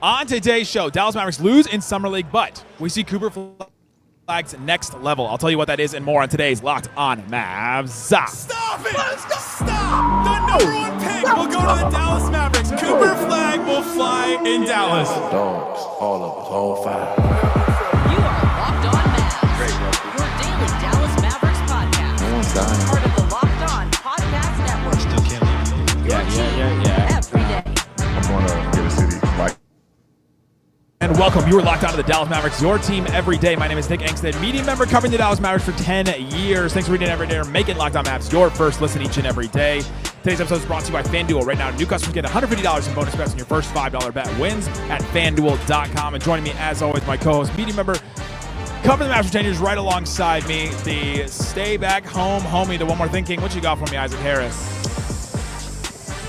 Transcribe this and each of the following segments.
On today's show, Dallas Mavericks lose in Summer League, but we see Cooper Flagg's next level. I'll tell you what that is and more on today's Locked On Mavs. Stop it! Stop! The number one pick will go to the Dallas Mavericks. Cooper Flagg will fly in Dallas. Dogs, all of us, all five. You are Locked On Mavs, your daily Dallas Mavericks podcast. Part of the Locked On Podcast Network. Still can't leave. Yeah. Every day. I'm going to get a city like. And welcome. You are locked onto the Dallas Mavericks, your team every day. My name is Nick Angstadt, media member covering the Dallas Mavericks for 10 years. Thanks for reading every day or making Locked On Mavs your first listen each and every day. Today's episode is brought to you by FanDuel. Right now, new customers get $150 in bonus bets on your first $5 bet wins at FanDuel.com. And joining me, as always, my co-host, media member covering the Mavs for 10 years, right alongside me, the stay back home homie, the one more thinking. What you got for me, Isaac Harris?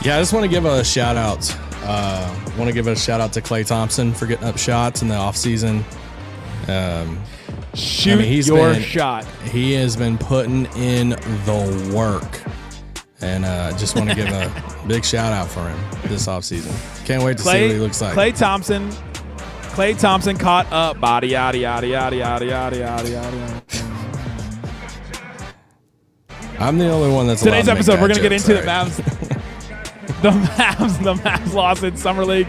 Yeah, I just want to give a shout out. Want to give a shout out to Klay Thompson for getting up shots in the offseason. Shot. He has been putting in the work. And just want to give a big shout out for him this offseason. Can't wait to see what he looks like. Klay Thompson caught up. Body, yada, yada, yada, yada, yada, yada, yada. I'm the only one that's Today's allowed to episode, we're make going to get into that the joke, Mavs. The Mavs lost in Summer League.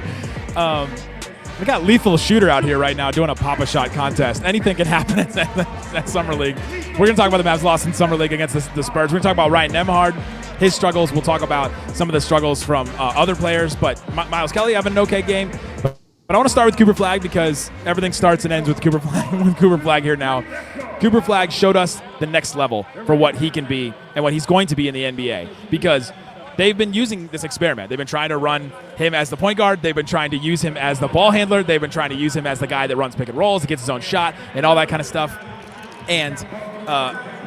We got lethal shooter out here right now doing a pop-a shot contest. Anything can happen at Summer League. We're going to talk about the Mavs loss in Summer League against the Spurs. We're going to talk about Ryan Nembhard, his struggles. We'll talk about some of the struggles from other players. But Miles Kelly having an okay game. But I want to start with Cooper Flagg because everything starts and ends with Cooper Flagg here now. Cooper Flagg showed us the next level for what he can be and what he's going to be in the NBA because they've been using this experiment. They've been trying to run him as the point guard. They've been trying to use him as the ball handler. They've been trying to use him as the guy that runs pick and rolls, gets his own shot, and all that kind of stuff. And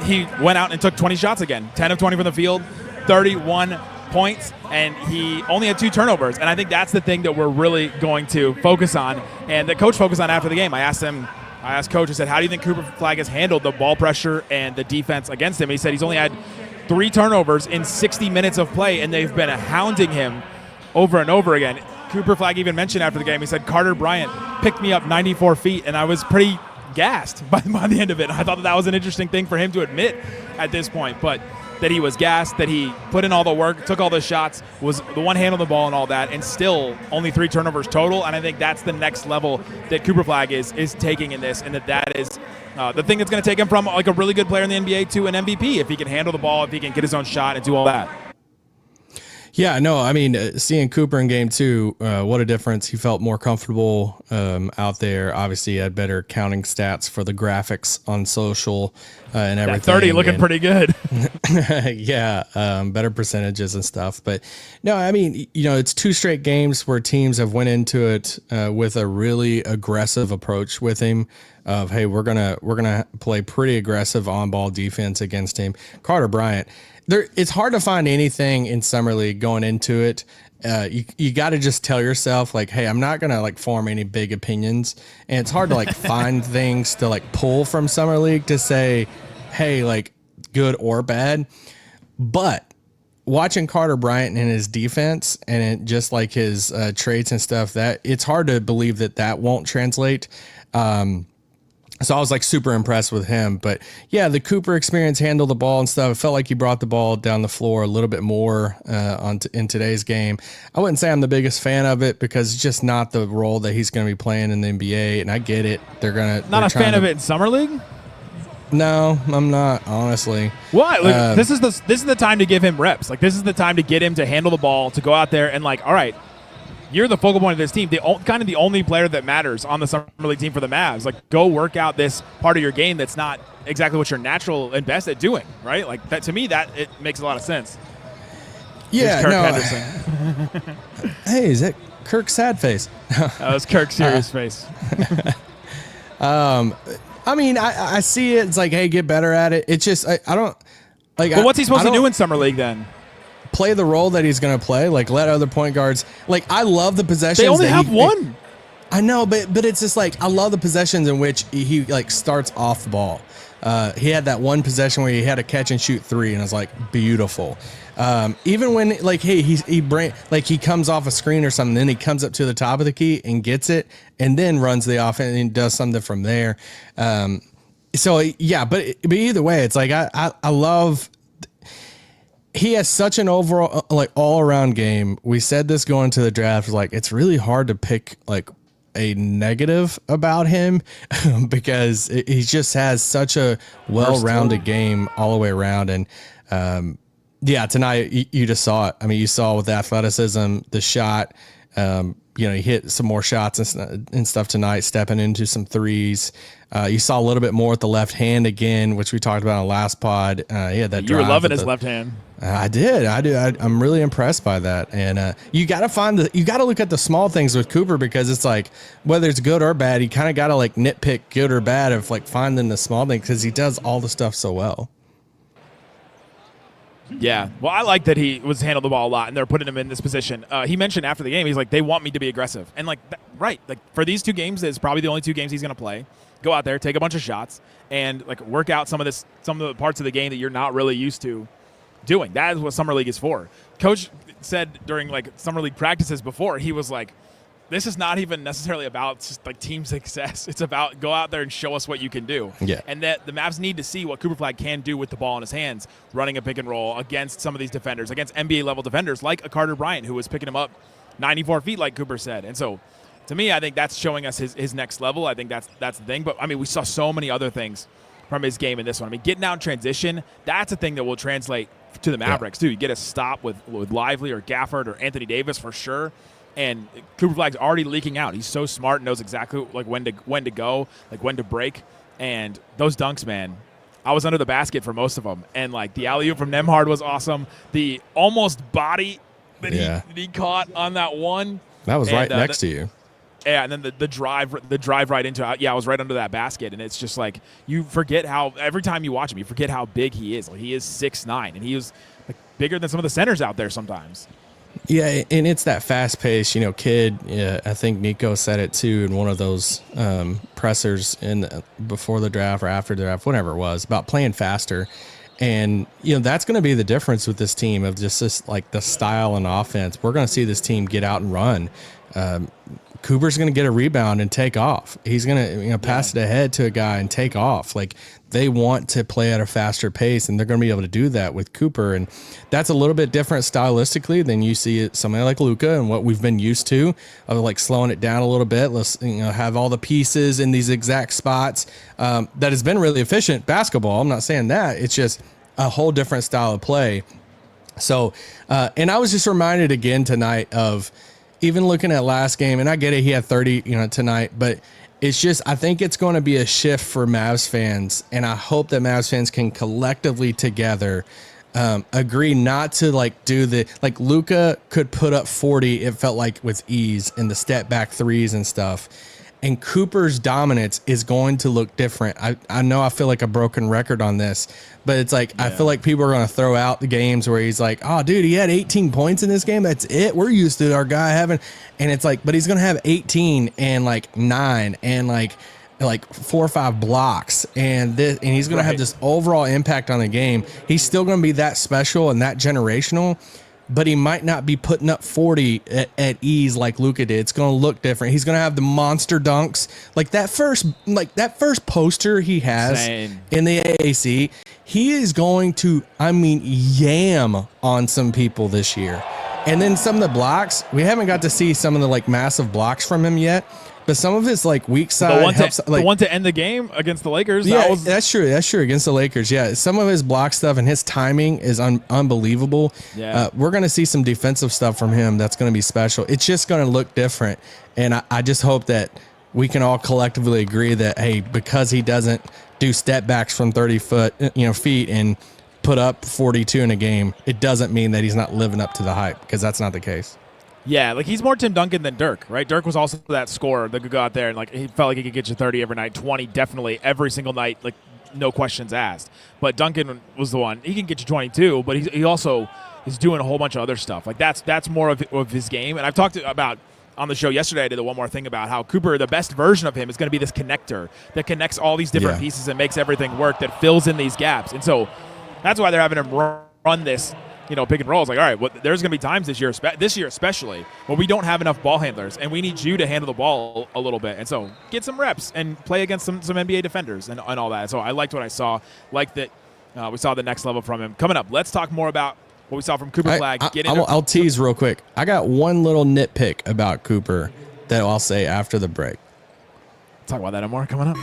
he went out and took 20 shots again, 10 of 20 from the field, 31 points, and he only had 2 turnovers. And I think that's the thing that we're really going to focus on, and the coach focused on after the game. I asked Coach, I said, how do you think Cooper Flagg has handled the ball pressure and the defense against him? He said he's only had 3 turnovers in 60 minutes of play, and they've been hounding him over and over again. Cooper Flagg even mentioned after the game, he said, Carter Bryant picked me up 94 feet, and I was pretty gassed by the end of it. I thought that was an interesting thing for him to admit at this point, but that he was gassed, that he put in all the work, took all the shots, was the one hand on the ball and all that, and still only 3 turnovers total. And I think that's the next level that Cooper Flagg is taking in this, and that is the thing that's going to take him from like a really good player in the NBA to an MVP if he can handle the ball, if he can get his own shot and do all that. Yeah, no, I mean, seeing Cooper in game 2, what a difference. He felt more comfortable out there. Obviously, he had better counting stats for the graphics on social and everything. That 30 looking pretty good. Yeah, better percentages and stuff. But no, I mean, it's 2 straight games where teams have went into it with a really aggressive approach with him of, hey, we're gonna play pretty aggressive on-ball defense against him. Carter Bryant. It's hard to find anything in Summer League going into it. You got to just tell yourself like, hey, I'm not going to like form any big opinions. And it's hard to like find things to like pull from Summer League to say, hey, like good or bad. But watching Carter Bryant and his defense and just like his traits and stuff, that it's hard to believe that won't translate. So I was like super impressed with him. But yeah, the Cooper experience, handled the ball and stuff. It felt like he brought the ball down the floor a little bit more in today's game. I wouldn't say I'm the biggest fan of it because it's just not the role that he's going to be playing in the NBA. And I get it. Not a fan of it in Summer League? No, I'm not, honestly. What? Like, this is the time to give him reps. Like, this is the time to get him to handle the ball, to go out there and like, all right, you're the focal point of this team, kind of the only player that matters on the Summer League team for the Mavs. Like, go work out this part of your game that's not exactly what you're natural and best at doing, right? Like, that to me, that it makes a lot of sense. Yeah, Kirk no. Henderson. Hey, is that Kirk's sad face? That was Kirk's serious face. I mean, I see it. It's like, hey, get better at it. It's just, I don't like. But what's he supposed to do in Summer League then? Play the role that he's going to play, like let other point guards. Like, I love the possessions. They only have one. I know, but it's just like I love the possessions in which he like starts off the ball. He had that one possession where he had a catch and shoot 3, and it was like beautiful. Even when like, hey, he comes off a screen or something, then he comes up to the top of the key and gets it, and then runs the offense and does something from there. So yeah, but either way, it's like I love. He has such an overall, like, all around game. We said this going to the draft, like, it's really hard to pick like a negative about him because he just has such a well-rounded game all the way around. And yeah, tonight you just saw it. I mean, you saw with the athleticism, the shot. He hit some more shots and stuff tonight, stepping into some threes. You saw a little bit more with the left hand again, which we talked about on the last pod. He had that. You were loving his left hand. I did. I'm really impressed by that. And you got to look at the small things with Cooper, because it's like, whether it's good or bad, you kind of got to like nitpick good or bad of like finding the small things, because he does all the stuff so well. Yeah. Well, I like that he was handled the ball a lot, and they're putting him in this position. He mentioned after the game, he's like, they want me to be aggressive. And like, right. Like, for these 2 games, it's probably the only 2 games he's going to play. Go out there, take a bunch of shots, and like work out some of the parts of the game that you're not really used to doing. That is what Summer League is for. Coach said during like Summer League practices before, he was like, this is not even necessarily about just like team success. It's about go out there and show us what you can do. Yeah. And that the Mavs need to see what Cooper Flagg can do with the ball in his hands, running a pick and roll against some of these defenders, against NBA level defenders like a Carter Bryant, who was picking him up 94 feet, like Cooper said. And so, to me, I think that's showing us his next level. I think that's the thing. But I mean, we saw so many other things from his game in this one. I mean, getting out in transition, that's a thing that will translate to the Mavericks too. You get a stop with Lively or Gafford or Anthony Davis for sure. And Cooper Flagg's already leaking out. He's so smart, knows exactly like when to go, like when to break. And those dunks, man, I was under the basket for most of them. And like the alley-oop from Nembhard was awesome. The almost body that he caught on that one. That was right next to you. Yeah, and then the drive right into it. Yeah, I was right under that basket, and it's just like you forget how every time you watch him, you forget how big he is. Like, he is 6'9", and he is like bigger than some of the centers out there sometimes. Yeah, and it's that fast pace, kid. Yeah, I think Nico said it too in one of those pressers before the draft or after the draft, whatever it was, about playing faster. And that's going to be the difference with this team of just this, like, the style and offense. We're going to see this team get out and run. Cooper's going to get a rebound and take off. He's going to pass it ahead to a guy and take off. Like, they want to play at a faster pace, and they're going to be able to do that with Cooper. And that's a little bit different stylistically than you see somebody like Luka and what we've been used to, of like slowing it down a little bit. Let's have all the pieces in these exact spots. That has been really efficient basketball. I'm not saying that. It's just a whole different style of play. So, and I was just reminded again tonight of, even looking at last game, and I get it, he had 30, tonight, but it's just, I think it's going to be a shift for Mavs fans, and I hope that Mavs fans can collectively together agree not to do Luka could put up 40, it felt like, with ease in the step back threes and stuff. And Cooper's dominance is going to look different. I know I feel like a broken record on this, but it's like, I feel like people are going to throw out the games where he's like, oh, dude, he had 18 points in this game. That's it. We're used to our guy having, and it's like, but he's going to have 18 and 9 and like 4 or 5 blocks. And he's going to have this overall impact on the game. He's still going to be that special and that generational, but he might not be putting up 40 at ease like Luka did. It's going to look different. He's going to have the monster dunks. Like that first poster he has in the AAC, he is going to, yam on some people this year. And then some of the blocks, we haven't got to see some of the massive blocks from him yet. But some of his weak side, the one to end the game against the Lakers. Yeah, that's true. That's true against the Lakers. Yeah, some of his block stuff and his timing is unbelievable. Yeah, we're going to see some defensive stuff from him that's going to be special. It's just going to look different, and I just hope that we can all collectively agree that, hey, because he doesn't do step backs from 30 feet and put up 42 in a game, it doesn't mean that he's not living up to the hype, because that's not the case. Yeah, he's more Tim Duncan than Dirk, right? Dirk was also that scorer that could go out there and he felt like he could get you 30 every night, 20 definitely every single night, no questions asked. But Duncan was the one. He can get you 22, but he also is doing a whole bunch of other stuff. That's more of his game. And I've talked about on the show yesterday, I did the one more thing about how Cooper, the best version of him, is going to be this connector that connects all these different pieces and makes everything work, that fills in these gaps. And so that's why they're having him run this pick and roll. It's like, all right, there's going to be times this year especially, where we don't have enough ball handlers, and we need you to handle the ball a little bit. And so get some reps and play against some NBA defenders and all that. So I liked what I saw. Like that we saw the next level from him. Coming up, let's talk more about what we saw from Cooper Flagg. I'll tease real quick. I got one little nitpick about Cooper that I'll say after the break. Talk about that and more coming up.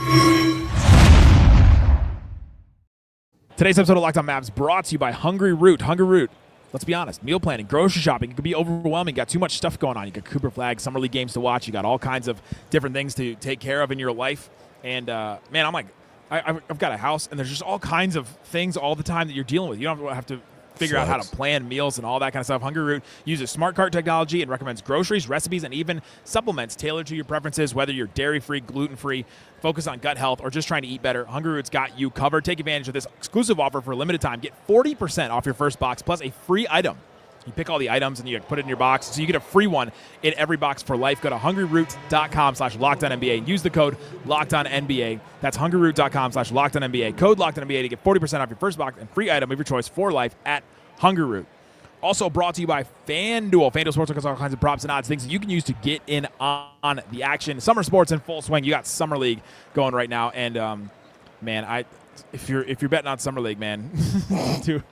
Today's episode of Locked On Mavs brought to you by Hungry Root. Hungry Root. Let's be honest. Meal planning, grocery shopping, it can be overwhelming. You got too much stuff going on. You got Cooper Flagg Summer League games to watch. You got all kinds of different things to take care of in your life. And, man, I'm like, I've got a house, and there's just all kinds of things all the time that you're dealing with. You don't have to figure out how to plan meals and all that kind of stuff. Hungry Root uses smart cart technology and recommends groceries, recipes, and even supplements tailored to your preferences, whether you're dairy-free, gluten-free, focus on gut health, or just trying to eat better. Hungry Root's got you covered. Take advantage of this exclusive offer for a limited time. Get 40% off your first box plus a free item. You pick all the items and you put it in your box, so you get a free one in every box for life. Go to hungryroots.com/LockedOnNBA and use the code LockedOnNBA. That's hungryroots.com/LockedOnNBA. Code LockedOnNBA to get 40% off your first box and free item of your choice for life at Hungry Root. Also brought to you by FanDuel. FanDuel Sportsbook has all kinds of props and odds, things that you can use to get in on the action. Summer sports in full swing. You got Summer League going right now, and man, if you're betting on Summer League, man, dude,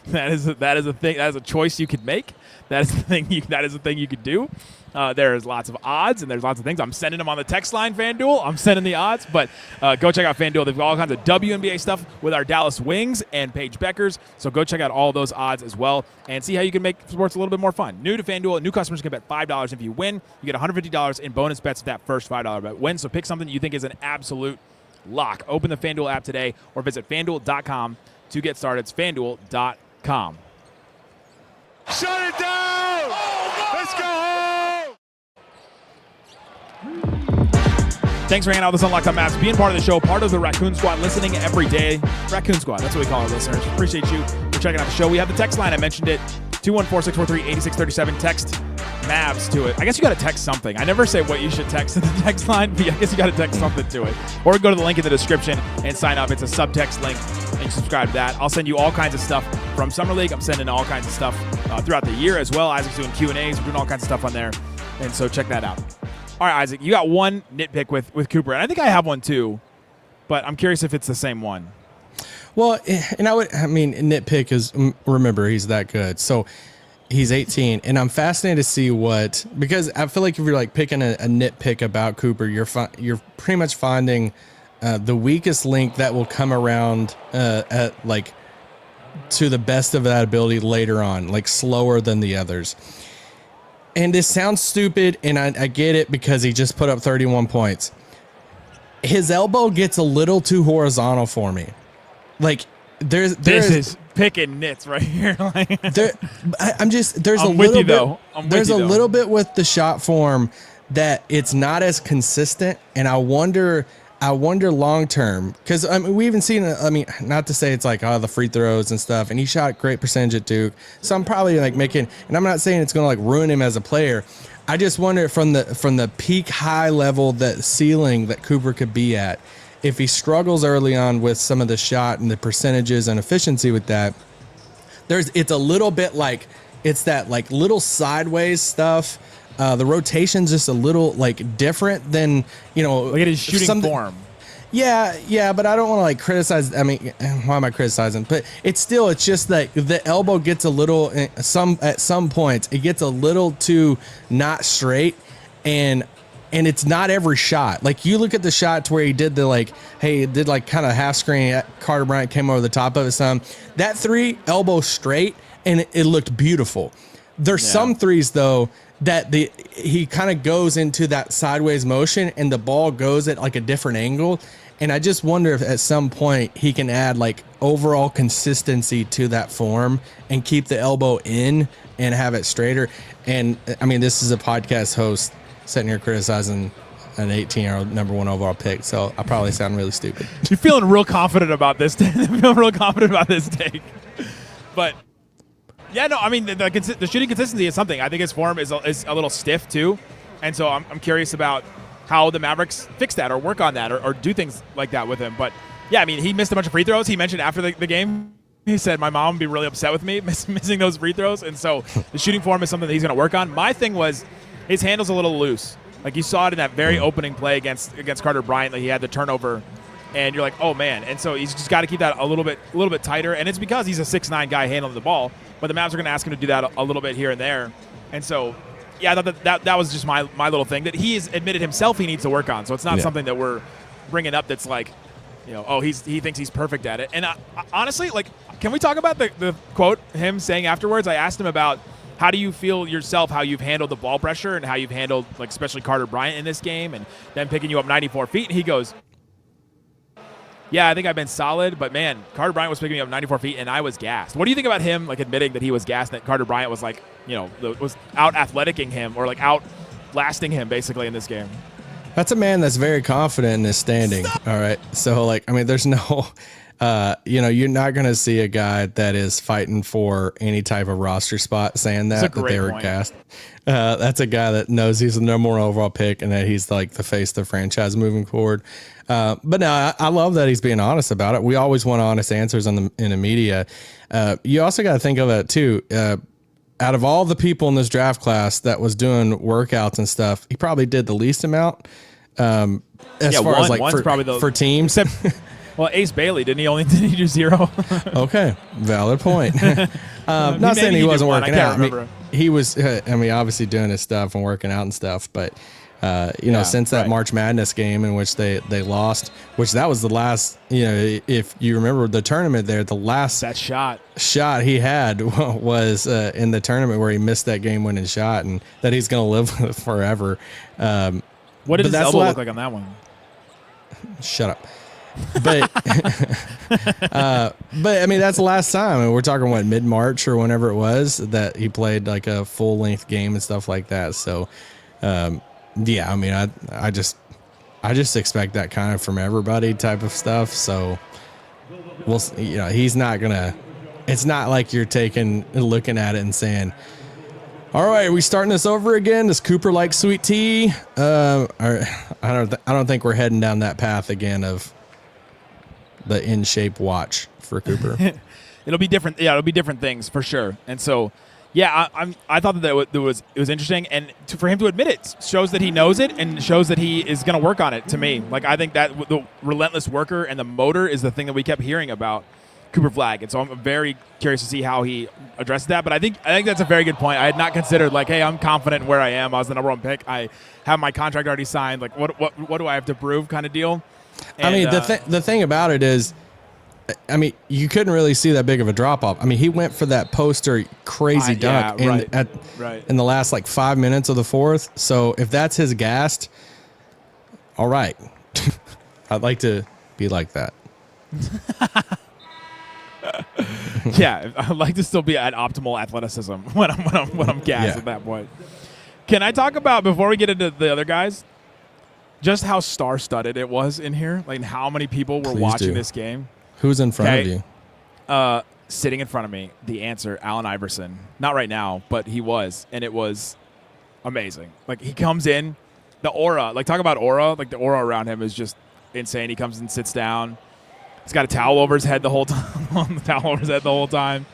that is a thing. That is a choice you could make. That is the thing. That is a thing you could do. There's lots of odds and there's lots of things. I'm sending them on the text line, FanDuel. I'm sending the odds, but go check out FanDuel. They've got all kinds of WNBA stuff with our Dallas Wings and Paige Beckers. So go check out all those odds as well and see how you can make sports a little bit more fun. New to FanDuel, new customers can bet $5. If you win, you get $150 in bonus bets if that first $5 bet wins. So pick something that you think is an absolute lock. Open the FanDuel app today or visit FanDuel.com to get started. It's FanDuel.com. Shut it down! Let's go home! Thanks for hanging out with us on Locked On Mavs, being part of the show, part of the Raccoon Squad, listening every day. Raccoon Squad, that's what we call our listeners. Appreciate you for checking out the show. We have the text line. I mentioned it, 214-643-8637. Text Mavs to it. I guess you got to text something. I never say what you should text in the text line, but I guess you got to text something to it. Or go to the link in the description and sign up. It's a subtext link, and you subscribe to that. I'll send you all kinds of stuff from Summer League. I'm sending all kinds of stuff throughout the year as well. Isaac's doing Q&As. We're doing all kinds of stuff on there, and so check that out. All right, Isaac, you got one nitpick with Cooper, and I think I have one too, but I'm curious if it's the same one. Well, and nitpick is, remember, he's that good. So he's 18, and I'm fascinated to see because I feel like if you're like picking a nitpick about Cooper, you're pretty much finding the weakest link that will come around at like to the best of that ability later on, like slower than the others. And this sounds stupid, and I get it because he just put up 31 points. His elbow gets a little too horizontal for me. Like this is picking nits right here. There's a little bit with the shot form that it's not as consistent, and I wonder long term, because we even seen not to say it's like the free throws and stuff, and he shot great percentage at Duke, so I'm probably like making, and I'm not saying it's gonna like ruin him as a player. I just wonder from the peak high level, that ceiling that Cooper could be at, if he struggles early on with some of the shot and the percentages and efficiency with that, it's a little bit like it's that like little sideways stuff. The rotation's just a little like different than, look at his shooting form. Yeah, but I don't want to like criticize. Why am I criticizing? But it's just like the elbow gets a little at some points it gets a little too not straight, and it's not every shot. Like you look at the shot to where he did did kind of half screen. Carter Bryant came over the top of it some. That three elbow straight, and it looked beautiful. There's some threes though that he kind of goes into that sideways motion, and the ball goes at like a different angle. And I just wonder if at some point he can add like overall consistency to that form and keep the elbow in and have it straighter. And this is a podcast host sitting here criticizing an 18-year-old number 1 overall pick, so I probably sound really stupid. You're feeling real confident about this. Take. But yeah, no, the shooting consistency is something. I think his form is a little stiff too, and so I'm curious about how the Mavericks fix that or work on that or do things like that with him. But yeah, he missed a bunch of free throws. He mentioned after the game He said my mom would be really upset with me missing those free throws, and so the shooting form is something that he's going to work on. My thing was his handle's a little loose. Like you saw it in that very opening play against Carter Bryant, that he had the turnover, and you're like, oh man. And so he's just got to keep that a little bit tighter, and it's because he's a 6'9" guy handling the ball. But the Mavs are going to ask him to do that a little bit here and there, and so. Yeah, I thought that was just my little thing that he has admitted himself he needs to work on. So it's not something that we're bringing up that's like, he thinks he's perfect at it. And honestly, like, can we talk about the quote, him saying afterwards? I asked him about how do you feel yourself, how you've handled the ball pressure and how you've handled, like, especially Carter Bryant in this game and then picking you up 94 feet. And he goes, yeah, I think I've been solid, but man, Carter Bryant was picking me up 94 feet and I was gassed. What do you think about him, like, admitting that he was gassed and that Carter Bryant was like, was out athleticing him or like out lasting him basically in this game? That's a man that's very confident in his standing. All right. So, like, I mean, there's no, you're not going to see a guy that is fighting for any type of roster spot saying that they were gassed. That's a guy that knows he's the number one overall pick and that he's like the face of the franchise moving forward. But no, I love that he's being honest about it. We always want honest answers in the media. You also got to think of it too. Out of all the people in this draft class that was doing workouts and stuff, he probably did the least amount. As far as like for teams. Well, Ace Bailey, did he do 0? Okay, valid point. Not saying he wasn't working out. I mean, he was. Obviously doing his stuff and working out and stuff. But since that March Madness game in which they lost, which that was the last. If you remember the tournament there, the last that shot he had was in the tournament where he missed that game-winning shot, and that he's going to live with forever. What did his elbow look like on that one? Shut up. But I mean, that's the last time. I mean, we're talking mid-March or whenever it was that he played like a full-length game and stuff like that. So, I mean, I just expect that kind of from everybody type of stuff. So he's not gonna. It's not like you're looking at it and saying, all right, are we starting this over again? Does Cooper like sweet tea? I don't think we're heading down that path again of the in shape watch for Cooper. It'll be different. Yeah, it'll be different things for sure. And so, yeah, I thought that it was interesting, and for him to admit it shows that he knows it and shows that he is going to work on it. To me, like, I think that the relentless worker and the motor is the thing that we kept hearing about Cooper Flagg, and so I'm very curious to see how he addresses that. But I think that's a very good point. I had not considered, like, hey, I'm confident in where I am. I was the number one pick. I have my contract already signed. Like, what do I have to prove, kind of deal. And, I mean, the thing about it is, I mean, you couldn't really see that big of a drop off. I mean, he went for that poster crazy dunk in the last like 5 minutes of the fourth. So if that's his gassed, all right, I'd like to be like that. Yeah, I'd like to still be at optimal athleticism when I'm gassed at that point. Can I talk about, before we get into the other guys, just how star-studded it was in here? Like, how many people were watching this game? Who's in front of you? Sitting in front of me, the answer, Allen Iverson. Not right now, but he was, and it was amazing. Like, he comes in, the aura, like, talk about aura, like, the aura around him is just insane. He comes and sits down. He's got a towel over his head the whole time.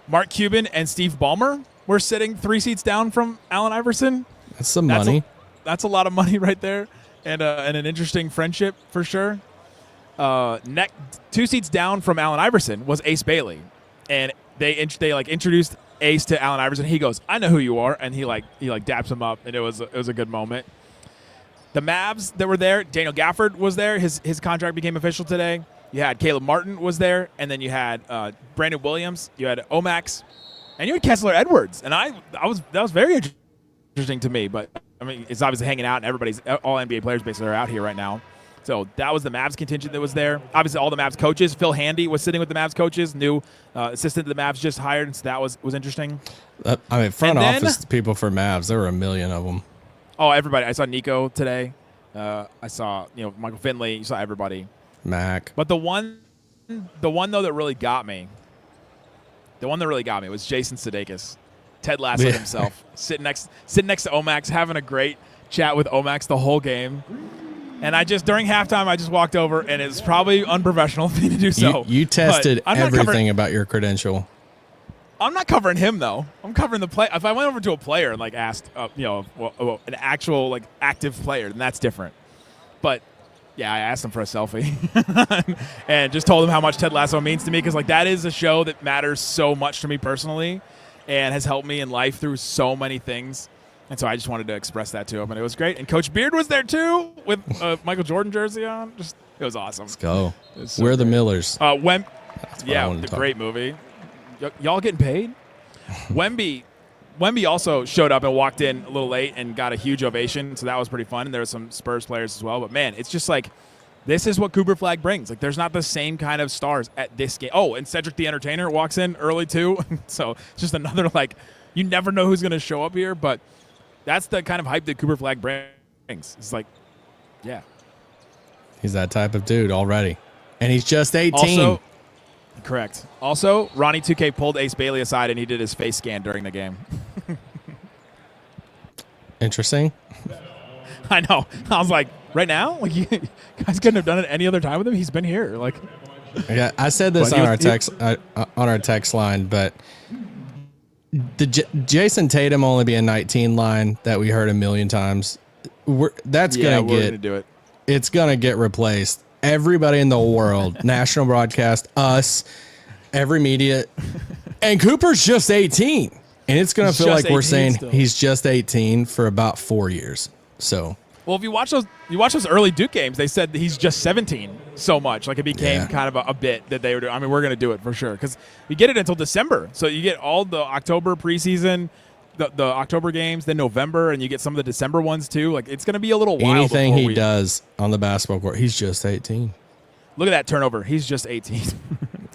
Mark Cuban and Steve Ballmer were sitting 3 seats down from Allen Iverson. That's some money. That's a lot of money right there, and an interesting friendship for sure. 2 seats down from Allen Iverson was Ace Bailey, and they introduced Ace to Allen Iverson. He goes, "I know who you are," and he daps him up, and it was a good moment. The Mavs that were there, Daniel Gafford was there. His contract became official today. You had Caleb Martin was there, and then you had Brandon Williams. You had Omax, and you had Kessler Edwards. And that was very interesting to me. But I mean, it's obviously hanging out, and all NBA players basically are out here right now. So that was the Mavs contingent that was there. Obviously, all the Mavs coaches. Phil Handy was sitting with the Mavs coaches, new assistant the Mavs just hired, and so that was interesting. Front office people for Mavs, there were a million of them. Oh, everybody. I saw Nico today. I saw Michael Finley. You saw everybody. Mac. But the one though that really got me. The one that really got me was Jason Sudeikis, Ted Lasso himself, sitting next to Omax, having a great chat with Omax the whole game. And during halftime, I just walked over, and it's probably unprofessional of me to do so. You tested I'm not everything about your credential. I'm not covering him though. I'm covering the play. If I went over to a player and like asked, an actual like active player, then that's different. But yeah, I asked him for a selfie and just told him how much Ted Lasso means to me, because like that is a show that matters so much to me personally, and has helped me in life through so many things. And so I just wanted to express that to him, and it was great. And Coach Beard was there too with a Michael Jordan jersey on. It was awesome. Let's go. So We're the Millers. Great movie. Y'all getting paid? Wemby also showed up and walked in a little late and got a huge ovation, so that was pretty fun. And there were some Spurs players as well. But man, it's just like this is what Cooper Flagg brings. Like there's not the same kind of stars at this game. Oh, and Cedric the Entertainer walks in early too, so it's just another like you never know who's gonna show up here, but that's the kind of hype that Cooper Flagg brings. It's like, yeah, he's that type of dude already, and he's just 18. Also, correct. Also, Ronnie 2K pulled Ace Bailey aside and he did his face scan during the game. Interesting. I know. I was like, right now? Like, you guys couldn't have done it any other time with him? He's been here. Like, yeah, I said this on our text line, but the Jason Tatum only being 19 line that we heard a million times, that's gonna do it. It's gonna get replaced. Everybody in the world, national broadcast, us, every media, and Cooper's just 18, and it's gonna feel like we're saying he's just 18 for about 4 years. So, well, if you watch those early Duke games, they said he's just 17 so much. Like it became kind of a bit that they were doing. I mean, we're gonna do it for sure because you get it until December, so you get all the October preseason. The October games, then November, and you get some of the December ones too. Like it's going to be a little while. Anything he does on the basketball court, he's just 18. Look at that turnover. He's just 18.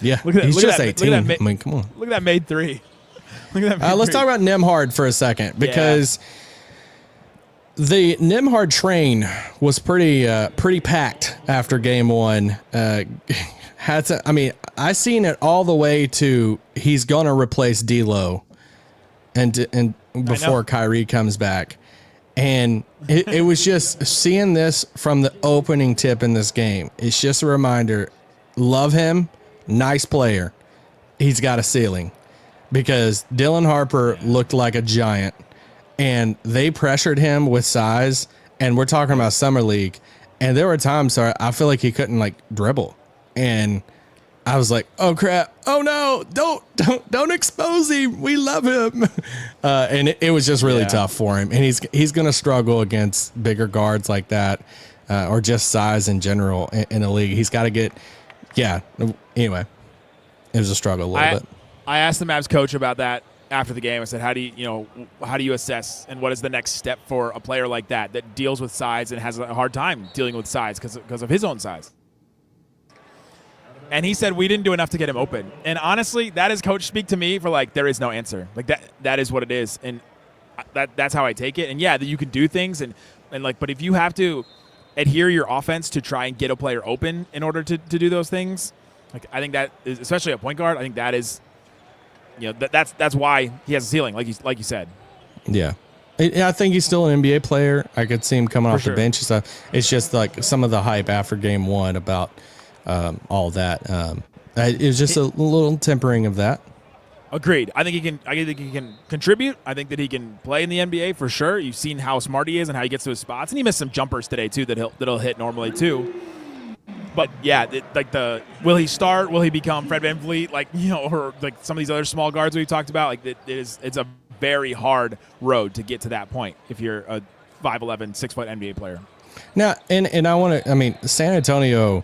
Yeah, he's just 18. I mean, come on. Look at that made three. Look at that. Let's talk about Nembhard for a second, because the Nembhard train was pretty packed after game one. I seen it all the way to he's going to replace D'Lo. And before Kyrie comes back, and it was just seeing this from the opening tip in this game. It's just a reminder: love him, nice player. He's got a ceiling, because Dylan Harper looked like a giant, and they pressured him with size. And we're talking about Summer League, and there were times where I feel like he couldn't like dribble, and I was like, oh crap. Oh no, don't expose him. We love him. And it was just really tough for him. And he's going to struggle against bigger guards like that, or just size in general in the league. He's got to get, anyway, it was a struggle a little bit. I asked the Mavs coach about that after the game. I said, how do you assess, and what is the next step for a player like that deals with size and has a hard time dealing with size because of his own size? And he said, we didn't do enough to get him open. And honestly, that is coach speak to me for like, there is no answer. Like that is what it is. And that's how I take it. And that you can do things and like, but if you have to adhere your offense to try and get a player open in order to do those things, like I think that is, especially a point guard, I think that is, that's why he has a ceiling, like you said. Yeah. I think he's still an NBA player. I could see him coming off the bench and stuff. It's just like some of the hype after game one about all that. It was just a little tempering of that. Agreed. I think he can contribute. I think that he can play in the NBA for sure. You've seen how smart he is and how he gets to his spots, and he missed some jumpers today too that'll hit normally too. But will he start? Will he become Fred VanVleet? Or like some of these other small guards we talked about? Like it's a very hard road to get to that point if you're a 5'11", 6-foot NBA player. Now, and I want to. I mean, San Antonio.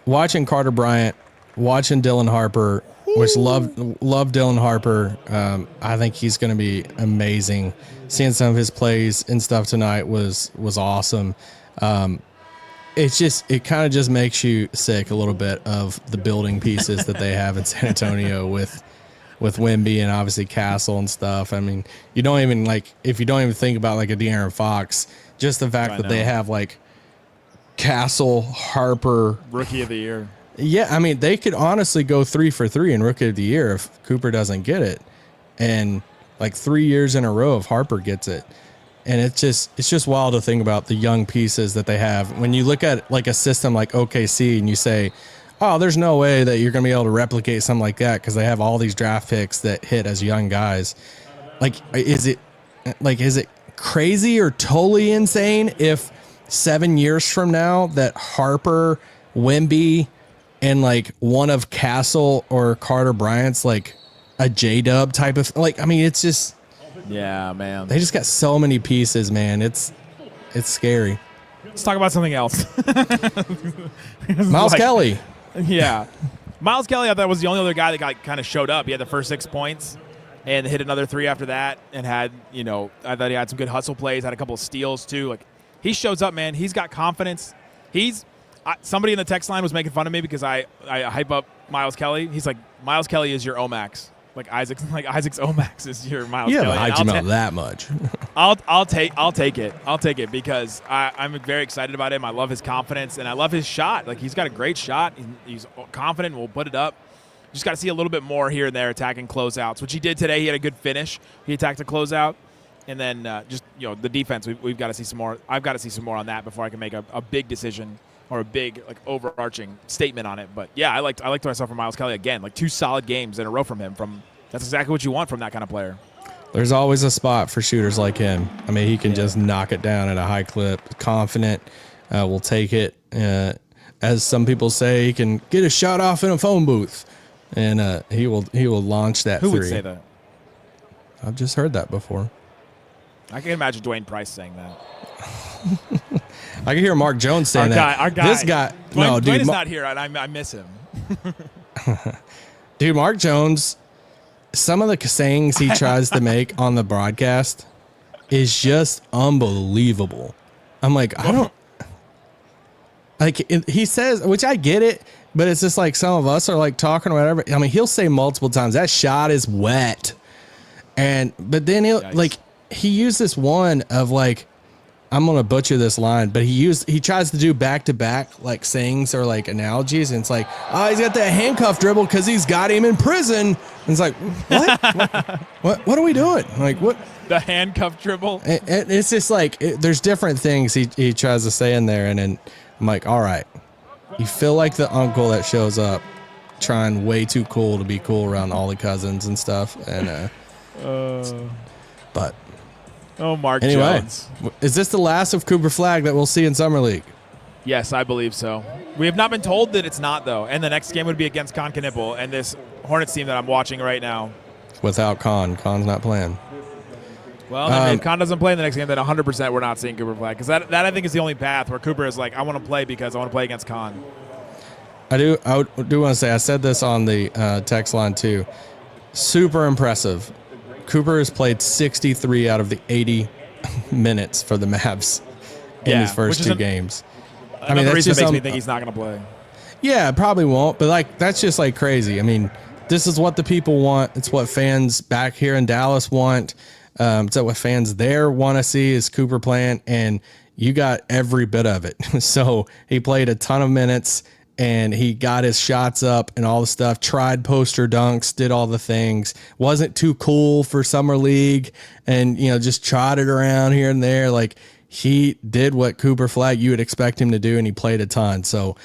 Watching Carter Bryant, watching Dylan Harper, which love Dylan Harper. I think he's going to be amazing. Seeing some of his plays and stuff tonight was awesome. It kind of just makes you sick a little bit of the building pieces that they have in San Antonio with Wemby and obviously Castle and stuff. I mean, if you don't even think about like a De'Aaron Fox, just the fact that they have like Castle, Harper, Rookie of the Year. Yeah, I mean, they could honestly go 3 for 3 in Rookie of the Year if Cooper doesn't get it. And like 3 years in a row if Harper gets it. And it's just wild to think about the young pieces that they have. When you look at like a system like OKC and you say, oh, there's no way that you're going to be able to replicate something like that because they have all these draft picks that hit as young guys. Like, is it crazy or totally insane if 7 years from now that Harper, Wemby, and like one of Castle or Carter Bryant's like a J-Dub type of, like, I mean, it's just, yeah, man. they just got so many pieces, man. It's scary. Let's talk about something else. Miles Kelly. Yeah. Miles Kelly, I thought, was the only other guy that got kind of showed up. He had the first 6 points and hit another 3 after that and had, you know, I thought he had some good hustle plays, had a couple of steals too. Like, he shows up, man. He's got confidence. Somebody in the text line was making fun of me because I hype up Miles Kelly. He's like, Miles Kelly is your Omax. Like Isaac's Omax is your Miles Kelly. Yeah, hyped him up that much. I'll take it. I'll take it because I'm very excited about him. I love his confidence and I love his shot. Like, he's got a great shot. He's confident. We'll put it up. Just got to see a little bit more here and there attacking closeouts, which he did today. He had a good finish. He attacked a closeout. And then just, you know, the defense, we've got to see some more. I've got to see some more on that before I can make a big decision or a big, like, overarching statement on it. But, yeah, I liked what I saw from Miles Kelly again. Like, 2 solid games in a row from him. That's exactly what you want from that kind of player. There's always a spot for shooters like him. I mean, he can just knock it down at a high clip. Confident, will take it. As some people say, he can get a shot off in a phone booth. And he will launch that Who three. would say that? I've just heard that before. I can imagine Dwayne Price saying that. I can hear Mark Jones saying that. Our guy. This guy. Dwayne is not here, and I miss him. Dude, Mark Jones, some of the sayings he tries to make on the broadcast is just unbelievable. I'm like, I don't. Like, he says, which I get it, but it's just like some of us are like talking or whatever. I mean, he'll say multiple times, that shot is wet. But then he used this one of like, I'm going to butcher this line, but he tries to do back-to-back like sayings or like analogies. And it's like, oh, he's got that handcuff dribble because he's got him in prison. And it's like, what? What are we doing? Like, what? The handcuff dribble. It's just like, there's different things he tries to say in there. And then I'm like, all right, you feel like the uncle that shows up trying way too cool to be cool around all the cousins and stuff. And, but Mark anyway, Jones. Is this the last of Cooper Flagg that we'll see in Summer League? Yes, I believe so. We have not been told that it's not, though. And the next game would be against Con Knipple and this Hornets team that I'm watching right now. Without Con's not playing. Well, if Con doesn't play in the next game, then 100% we're not seeing Cooper Flagg. Because that I think is the only path where Cooper is like, I want to play because I want to play against Con. I do want to say, I said this on the text line too. Super impressive. Cooper has played 63 out of the 80 minutes for the Mavs in his first 2 games. I mean, that's just makes me think he's not going to play. Yeah, probably won't. But like, that's just like crazy. I mean, this is what the people want. It's what fans back here in Dallas want. It's what fans there want to see is Cooper playing, and you got every bit of it. So he played a ton of minutes. And he got his shots up and all the stuff, tried poster dunks, did all the things, wasn't too cool for Summer League and, you know, just trotted around here and there. Like, he did what Cooper Flagg you would expect him to do, and he played a ton. So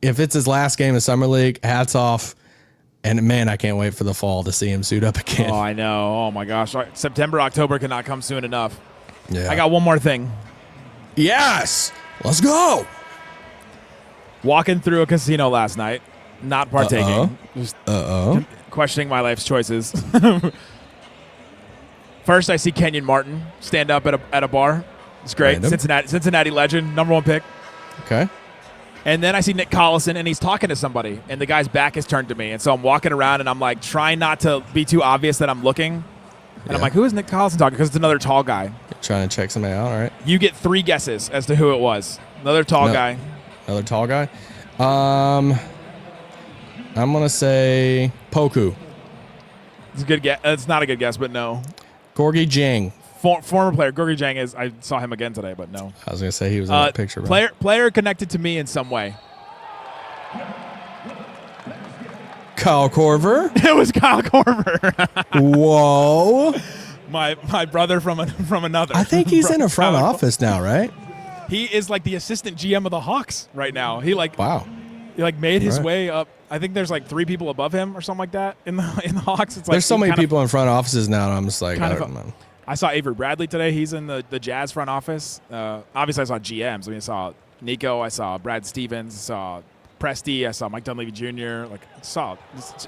if it's his last game of Summer League, hats off. And, man, I can't wait for the fall to see him suit up again. Oh, I know. Oh, my gosh. September, October cannot come soon enough. Yeah. I got one more thing. Yes. Let's go. Walking through a casino last night, not partaking, just questioning my life's choices. First, I see Kenyon Martin stand up at a bar. It's great. Cincinnati legend, #1 pick. Okay. And then I see Nick Collison, and he's talking to somebody, and the guy's back is turned to me. And so I'm walking around, and I'm like trying not to be too obvious that I'm looking. And I'm like, who is Nick Collison talking? Because it's another tall guy. You're trying to check somebody out, all right. You get 3 guesses as to who it was. Another tall guy. Another tall guy. I'm gonna say Poku. It's a good guess. It's not a good guess, but no. Gorgie Jang. Former player. Gorgie Jang is. I saw him again today, but no. I was gonna say he was in that picture. Player connected to me in some way. Kyle Corver. It was Kyle Corver. Whoa. My brother from another. I think he's in a front office now, right? He is like the assistant GM of the Hawks right now. He wow. He like made his way up. I think there's like 3 people above him or something like that in the Hawks. It's like there's so many people in front offices now, and I'm just like, I don't know. I saw Avery Bradley today. He's in the Jazz front office. Obviously, I saw GMs. I mean, I saw Nico. I saw Brad Stevens. I saw Presti. I saw Mike Dunleavy Jr. Like,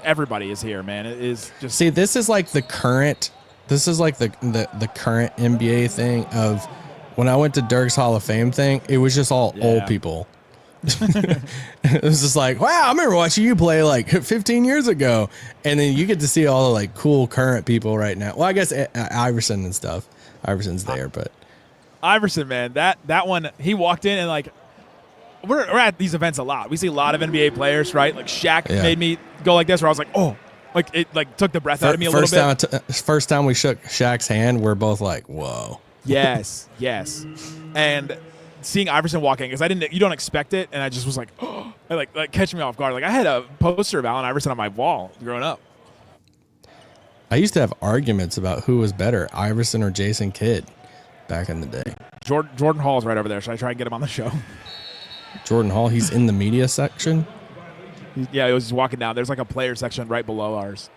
everybody is here, man. It is just. See, this is like the current. This is like the current NBA thing of when I went to Dirk's Hall of Fame thing. It was just all old people. It was just like, wow, I remember watching you play like 15 years ago, and then you get to see all the like cool current people right now. Well, I guess Iverson and stuff. Iverson's there, but Iverson, man, that one, he walked in and like we're at these events a lot. We see a lot of NBA players, right? Like Shaq made me go like this, where I was like, oh, like it like took the breath out of me a little bit. First time we shook Shaq's hand, we're both like, whoa. Yes, and seeing Iverson walking, because you don't expect it, and I just was like, oh, like catch me off guard. Like I had a poster of Allen Iverson on my wall growing up. I used to have arguments about who was better, Iverson or Jason Kidd, back in the day. Jordan Hall is right over there. Should I try and get him on the show? Jordan Hall, he's in the media section. Yeah, he was just walking down. There's like a player section right below ours.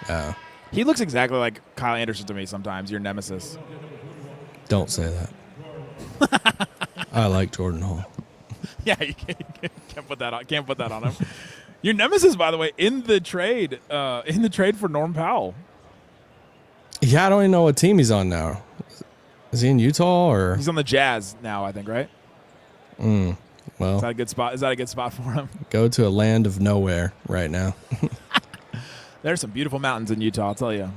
Yeah. He looks exactly like Kyle Anderson to me sometimes, your nemesis. Don't say that. I like Jordan Hall. Yeah, you can't put that on. Can't put that on him. Your nemesis, by the way, in the trade for Norm Powell. Yeah, I don't even know what team he's on now. Is he in Utah or? He's on the Jazz now, I think, right? Well, is that a good spot? Is that a good spot for him? Go to a land of nowhere right now. There's some beautiful mountains in Utah, I'll tell you.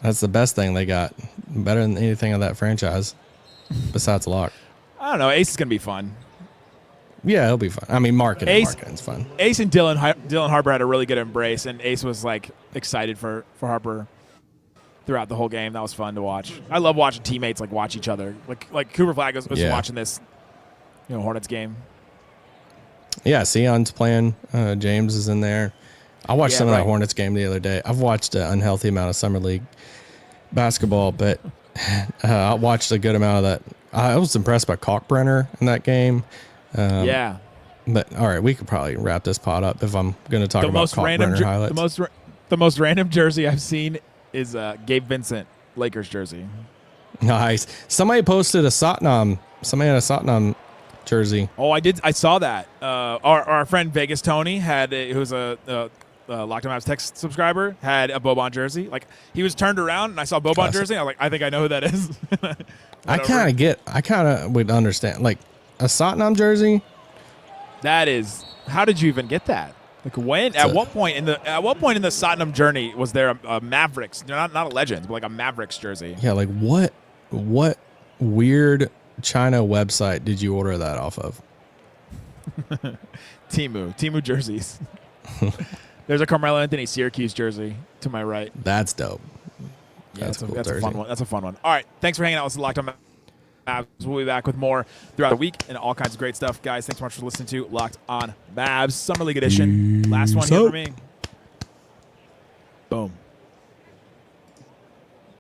That's the best thing they got. Better than anything of that franchise, besides Locke. I don't know. Ace is gonna be fun. Yeah, it'll be fun. I mean, marketing's fun. Ace and Dylan Harper had a really good embrace, and Ace was like excited for Harper throughout the whole game. That was fun to watch. I love watching teammates like watch each other. Like Cooper Flagg was watching this, Hornets game. Yeah, Sion's playing. James is in there. I watched some of that Hornets game the other day. I've watched an unhealthy amount of Summer League basketball, but I watched a good amount of that. I was impressed by Kalkbrenner in that game. But all right, we could probably wrap this pod up if I'm going to talk about Kalkbrenner highlights. The most random jersey I've seen is Gabe Vincent Lakers jersey. Nice. Somebody posted a Satnam. Somebody had a Satnam jersey. Oh, I did. I saw that. Our friend Vegas Tony who's a Locked On Mavs text subscriber, had a Boban jersey. Like he was turned around and I saw Boban jersey. I was like, I think I know who that is. I kind of would understand like a Satnam jersey. That is. How did you even get that? Like when? At what point in the Satnam journey was there a Mavericks? Not a Legends, but like a Mavericks jersey. Yeah, like what weird China website did you order that off of? Temu jerseys. There's a Carmelo Anthony Syracuse jersey to my right. That's dope. Yeah, that's a fun one. That's a fun one. All right, thanks for hanging out with us, Locked On Mavs. We'll be back with more throughout the week and all kinds of great stuff, guys. Thanks so much for listening to Locked On Mavs Summer League Edition. Last one here for me.